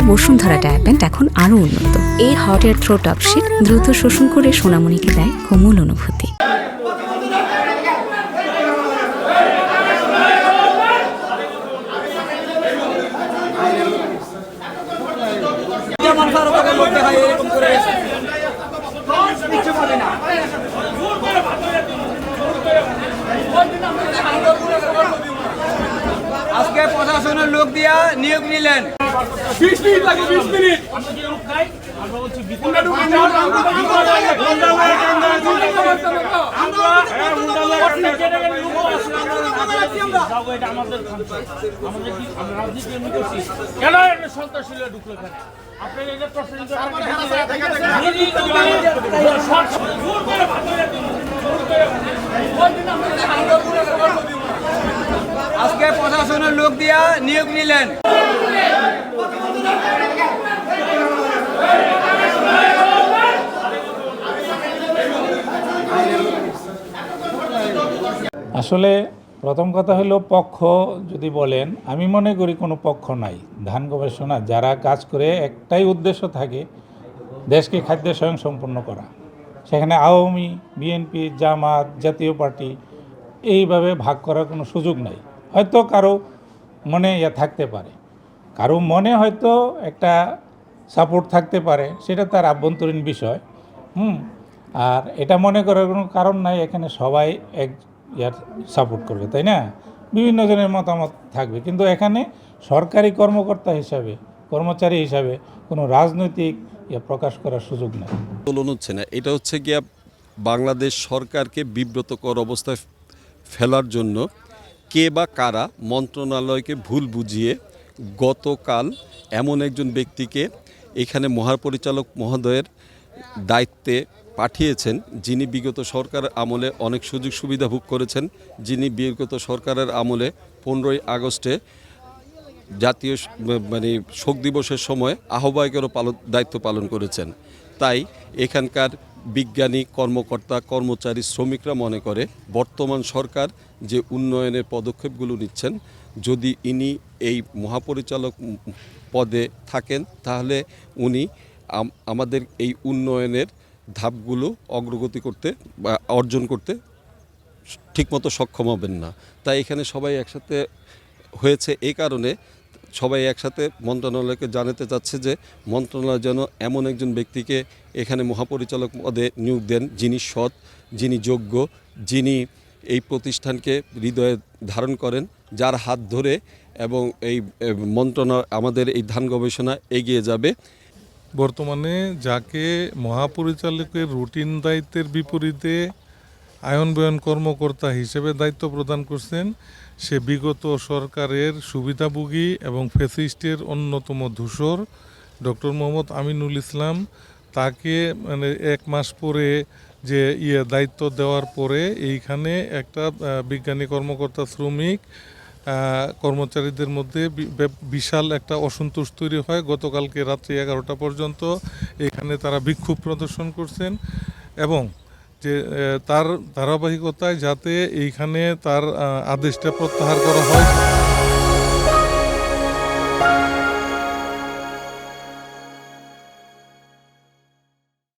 বসুন্ধরা ডায়াপেন্ট এখন আরও উন্নত। এই হট এয়ার থ্রো টপশিট দ্রুত শোষণ করে সোনামণিকে দেয় কোমল অনুভূতি। আজকে প্রশাসনের লোক দিয়া নিয়োগ নিলেন। 20 মিনিট লাগে, 20 মিনিট। আজকে প্রশাসনের লোক দিয়া নিয়োগ নিলেন। আসলে প্রথম কথা হলো পক্ষ যদি বলেন, আমি মনে করি কোনো পক্ষ নাই। ধান গবেষণা যারা কাজ করে একটাই উদ্দেশ্য থাকে, দেশকে খাদ্যে স্বয়ংসম্পূর্ণ করা। সেখানে আওয়ামী, বিএনপি, জামাত, জাতীয় পার্টি এইভাবে ভাগ করার কোনো সুযোগ নাই। হয়তো কারো মনে থাকতে পারে, কারো মনে হয়তো একটা সাপোর্ট থাকতে পারে, সেটা তার আভ্যন্তরীণ বিষয়। আর এটা মনে করার কোনো কারণ নাই, এখানে সবাই এক সাপোর্ট করবে, তাই না? বিভিন্ন জনের মতামত থাকবে, কিন্তু এখানে সরকারি কর্মকর্তা হিসাবে, কর্মচারী হিসাবে কোনো রাজনৈতিক প্রকাশ করার সুযোগ নেই। আন্দোলন হচ্ছে না, এটা হচ্ছে গিয়া বাংলাদেশ সরকারকে বিব্রতকর অবস্থায় ফেলার জন্য কে বা কারা মন্ত্রণালয়কে ভুল বুঝিয়ে গতকাল এমন একজন ব্যক্তিকে এখানে মহাপরিচালক মহোদয়ের দায়িত্বে পাঠিয়েছেন, যিনি বিগত সরকারের আমলে অনেক সুযোগ সুবিধা ভোগ করেছেন, যিনি বিগত সরকারের আমলে 15ই আগস্টে জাতীয় শোক দিবসের সময় আহ্বায়কেরও দায়িত্ব পালন করেছেন। তাই এখানকার বিজ্ঞানী, কর্মকর্তা, কর্মচারী, শ্রমিকরা মনে করে বর্তমান সরকার যে উন্নয়নের পদক্ষেপগুলো নিচ্ছেন, যদি ইনি এই মহাপরিচালক পদে থাকেন তাহলে উনি আমাদের এই উন্নয়নের ধাপগুলো অগ্রগতি করতে বা অর্জন করতে ঠিকমতো সক্ষম হবেন না। তাই এখানে সবাই একসাথে হয়েছে, এই কারণে সবাই একসাথে মন্ত্রণালয়কে জানাতে চাচ্ছে যে মন্ত্রণালয় যেন এমন একজন ব্যক্তিকে এখানে মহাপরিচালক পদে নিয়োগ দেন, যিনি সৎ, যিনি যোগ্য, যিনি এই প্রতিষ্ঠানকে হৃদয়ে ধারণ করেন, যার হাত ধরে এবং এই মন্ত্রণালয় আমাদের এই ধান গবেষণা এগিয়ে যাবে। বর্তমানে যাকে মহাপরিচালকের রুটিন দায়িত্বের বিপরীতে আয়নবয়ন কর্মকর্তা হিসেবে দায়িত্ব প্রদান করছেন, সে বিগত সরকারের সুবিধাভোগী এবং ফ্যাসিস্টের অন্যতম ধূসর ডক্টর মোহাম্মদ আমিনুল ইসলাম। তাকে এক মাস পরে যে দায়িত্ব দেওয়ার পরে এইখানে একটা বিজ্ঞানী, কর্মকর্তা, শ্রমিক, কর্মচারীদের মধ্যে বিশাল একটা অসন্তোষ তৈরি হয়। গতকালকে রাত্রি 11টা পর্যন্ত এখানে তারা বিক্ষোভ প্রদর্শন করছেন এবং যে তার ধারাবাহিকতায় যাতে এইখানে তার আদেশটা প্রত্যাহার করা হয়।